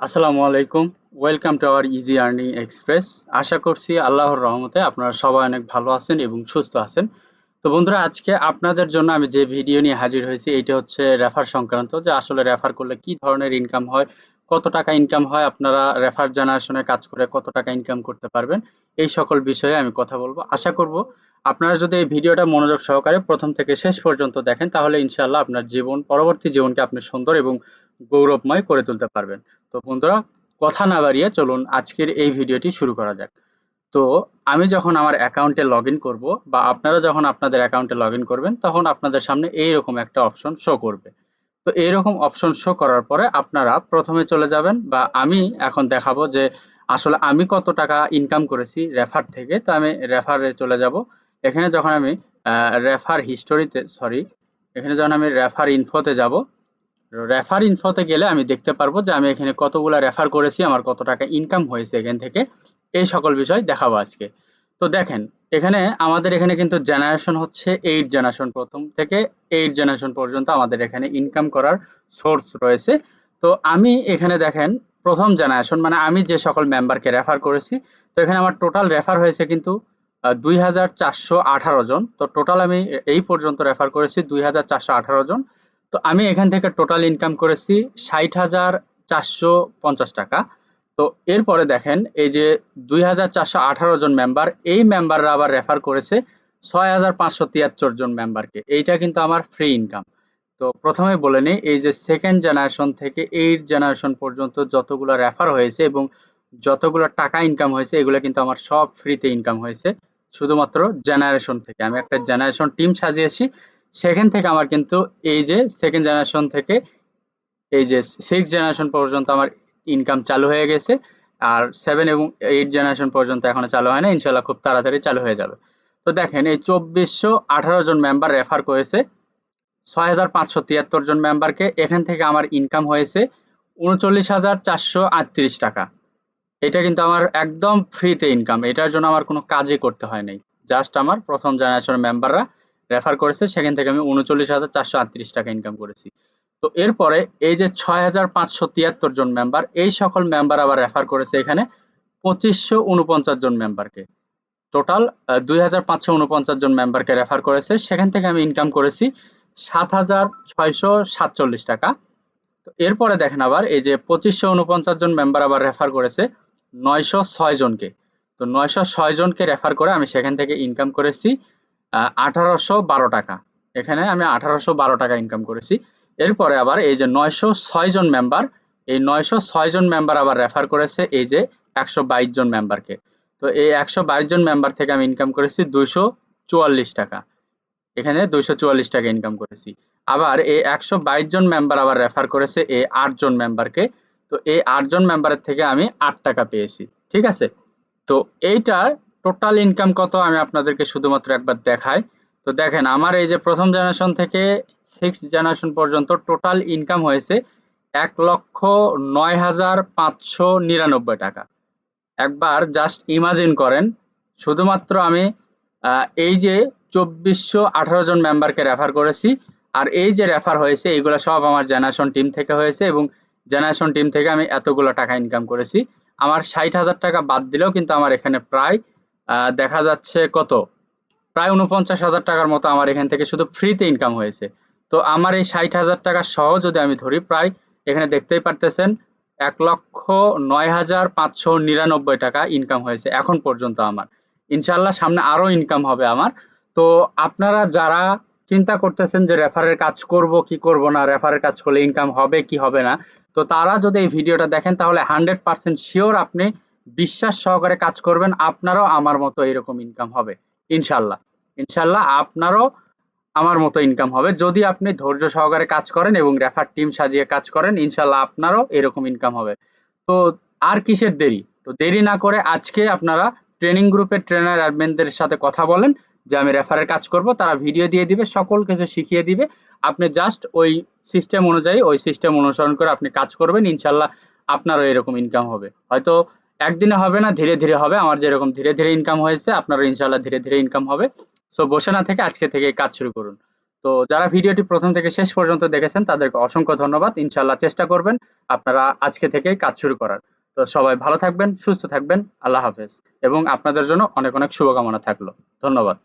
আসসালামু আলাইকুম। Welcome to our easy earning express. আশা করছি আল্লাহর রহমতে আপনারা সবাই অনেক ভালো আছেন এবং সুস্থ আছেন। তো বন্ধুরা, আজকে আপনাদের জন্য আমি যে ভিডিও নিয়ে হাজির হয়েছি এইটা হচ্ছে রেফার সংক্রান্ত, যে আসলে রেফার করলে কি ধরনের ইনকাম হয়, কত টাকা ইনকাম হয়, আপনারা রেফার জেনারেশনে কাজ করে কত টাকা ইনকাম করতে পারবেন, এই সকল বিষয়ে আমি কথা বলবো। আশা করব আপনারা যদি এই ভিডিওটা মনোযোগ সহকারে প্রথম থেকে শেষ পর্যন্ত দেখেন তাহলে ইনশাআল্লাহ আপনার পরবর্তী জীবনকে আপনি সুন্দর এবং গৌরবময় করে তুলতে পারবেন। তো বন্ধুরা, কথা না বাড়িয়ে চলুন আজকের এই ভিডিওটি শুরু করা যাক। তো আমি যখন আমার অ্যাকাউন্টে লগইন করব বা আপনারা যখন আপনাদের অ্যাকাউন্টে লগইন করবেন তখন আপনাদের সামনে এইরকম একটা অপশন শো করবে। তো এইরকম অপশন শো করার পরে আপনারা প্রথমে চলে যাবেন, বা আমি এখন দেখাবো যে আসলে আমি কত টাকা ইনকাম করেছি রেফার থেকে। তো আমি রেফারে চলে যাব। এখানে যখন আমি রেফার হিস্টোরিতে সরি এখানে যখন আমি রেফার ইনফোতে যাব, রেফার ইনফোতে গেলে আমি দেখতে পারবো যে আমি এখানে কতগুলা রেফার করেছি, আমার কত টাকা ইনকাম হয়েছে এখান থেকে, এই সকল বিষয় দেখাবো আজকে। তো দেখেন, এখানে আমাদের এখানে কিন্তু জেনারেশন হচ্ছে 8 জেনারেশন, প্রথম থেকে 8 জেনারেশন পর্যন্ত আমাদের এখানে ইনকাম করার সোর্স রয়েছে। তো আমি এখানে দেখেন, প্রথম জেনারেশন মানে আমি যে সকল মেম্বারকে রেফার করেছি, তো এখানে আমার টোটাল রেফার হয়েছে কিন্তু 2418 জন। তো টোটাল আমি এই পর্যন্ত রেফার করেছি 2418 জন। তো আমি এখান থেকে টোটাল ইনকাম করেছি 60,450 টাকা। তো এরপরে দেখেন, এই যে 2418 জন মেম্বার, এই মেম্বাররা আবার রেফার করেছে 6573 জন মেম্বারকে। এইটা কিন্তু আমার ফ্রি ইনকাম। তো প্রথমে বলে নিই, এই যে সেকেন্ড জেনারেশন থেকে 8 জেনারেশন পর্যন্ত যতগুলো রেফার হয়েছে এবং যতগুলো টাকা ইনকাম হয়েছে, এগুলো কিন্তু আমার সব ফ্রিতে ইনকাম হয়েছে। শুধুমাত্র জেনারেশন থেকে আমি একটা জেনারেশন টিম সাজিয়েছি, সেখান থেকে আমার কিন্তু এই যে সেকেন্ড জেনারেশন থেকে এই যে 6 জেনারেশন পর্যন্ত আমার ইনকাম চালু হয়ে গেছে। আর 7 এবং 8 জেনারেশন পর্যন্ত এখনো চালু হয় না, ইনশাল্লাহ খুব তাড়াতাড়ি চালু হয়ে যাবে। তো দেখেন, এই 2418 জন মেম্বার রেফার করেছে 6573 জন মেম্বারকে। এখান থেকে আমার ইনকাম হয়েছে 39,438 টাকা। এটা কিন্তু আমার একদম ফ্রিতে ইনকাম, এটার জন্য আমার কোনো কাজই করতে হয় নাই। জাস্ট আমার প্রথম জেনারেশনের মেম্বাররা রেফার করেছে, সেখান থেকে আমি 39,438 টাকা ইনকাম করেছি। তো এরপরে এই যে 6,573 জন মেম্বার, এই সকল মেম্বার আবার রেফার করেছে এখানে 2549 জন মেম্বারকে। টোটাল 2,549 জন মেম্বারকে রেফার করেছে, সেখান থেকে আমি ইনকাম করেছি 7,647 টাকা। তো এরপরে দেখেন, আবার এই যে 2549 জন মেম্বার আবার রেফার করেছে 906 জনকে। তো 906 জনকে রেফার করে আমি সেখান থেকে ইনকাম করেছি 1812 টাকা। এখানে আমি 1812 টাকা ইনকাম করেছি। এরপরে আবার এই যে 906 জন মেম্বার, এই 906 জন মেম্বার আবার রেফার করেছে এই যে 122 জন মেম্বারকে। তো এই 122 জন মেম্বার থেকে আমি ইনকাম করেছি 244 টাকা। এখানে 244 টাকা ইনকাম করেছি। আবার এই 122 জন মেম্বার আবার রেফার করেছে এই 8 জন মেম্বারকে। তো এই 8 জন মেম্বারের থেকে আমি 8 টাকা পেয়েছি। ঠিক আছে? তো এইটার টোটাল ইনকাম কত আমি আপনাদেরকে শুধুমাত্র একবার দেখাই। তো দেখেন, আমার এই যে প্রথম জেনারেশন থেকে 6 জেনারেশন পর্যন্ত টোটাল ইনকাম হয়েছে 1,09,599 টাকা। একবার জাস্ট ইমাজিন করেন, শুধুমাত্র আমি এই যে 2418 জন মেম্বারকে রেফার করেছি, আর এই যে রেফার হয়েছে এইগুলো সব আমার জেনারেশন টিম থেকে হয়েছে, এবং জেনারেশন টিম থেকে আমি এতগুলো টাকা ইনকাম করেছি। আমার 60,000 টাকা বাদ দিলেও কিন্তু আমার এখানে প্রায় দেখা যাচ্ছে কত, প্রায় 49,000 টাকার মতো আমার এখান থেকে শুধু ফ্রিতে ইনকাম হয়েছে। তো আমার এই 60,000 টাকা সহ যদি আমি ধরি, প্রায় এখানে দেখতেই পারতেছেন 1,09,599 টাকা ইনকাম হয়েছে এখন পর্যন্ত আমার। ইনশাল্লাহ সামনে আরো ইনকাম হবে আমার। তো আপনারা যারা চিন্তা করতেছেন যে রেফারের কাজ করব কি করব না, রেফারের কাজ করলে ইনকাম হবে কি হবে না, তো তারা যদি এই ভিডিওটা দেখেন তাহলে 100% শিওর আপনি বিশ্বাস সহকারে কাজ করবেন, আপনারও আমার মতো এরকম ইনকাম হবে। ইনশাল্লাহ, ইনশাল্লাহ আপনারও আমার মতো ইনকাম হবে যদি আপনি ধৈর্য সহকারে কাজ করেন এবং রেফার টিম সাজিয়ে কাজ করেন। ইনশাল্লাহ আপনারও এরকম ইনকাম হবে। তো আর কিসের দেরি? তো দেরি না করে আজকে আপনারা ট্রেনিং গ্রুপের ট্রেনার অ্যাডমিনদের সাথে কথা বলেন যে আমি রেফারের কাজ করব, তারা ভিডিও দিয়ে দিবে, সকল কিছু শিখিয়ে দিবে। আপনি জাস্ট ওই সিস্টেম অনুযায়ী, ওই সিস্টেম অনুসরণ করে আপনি কাজ করবেন, ইনশাল্লাহ আপনারও এরকম ইনকাম হবে। হয়তো একদিনে হবে না, ধীরে ধীরে হবে। আমার যেরকম ধীরে ধীরে ইনকাম হয়েছে, আপনারও ইনশাল্লাহ ধীরে ধীরে ইনকাম হবে। সো বসে না থেকে আজকে থেকে কাজ শুরু করুন। তো যারা ভিডিওটি প্রথম থেকে শেষ পর্যন্ত দেখেছেন তাদেরকে অসংখ্য ধন্যবাদ। ইনশাআল্লাহ চেষ্টা করবেন আপনারা আজকে থেকেই কাজ শুরু করার। তো সবাই ভালো থাকবেন, সুস্থ থাকবেন। আল্লাহ হাফেজ এবং আপনাদের জন্য অনেক অনেক শুভকামনা থাকলো। ধন্যবাদ।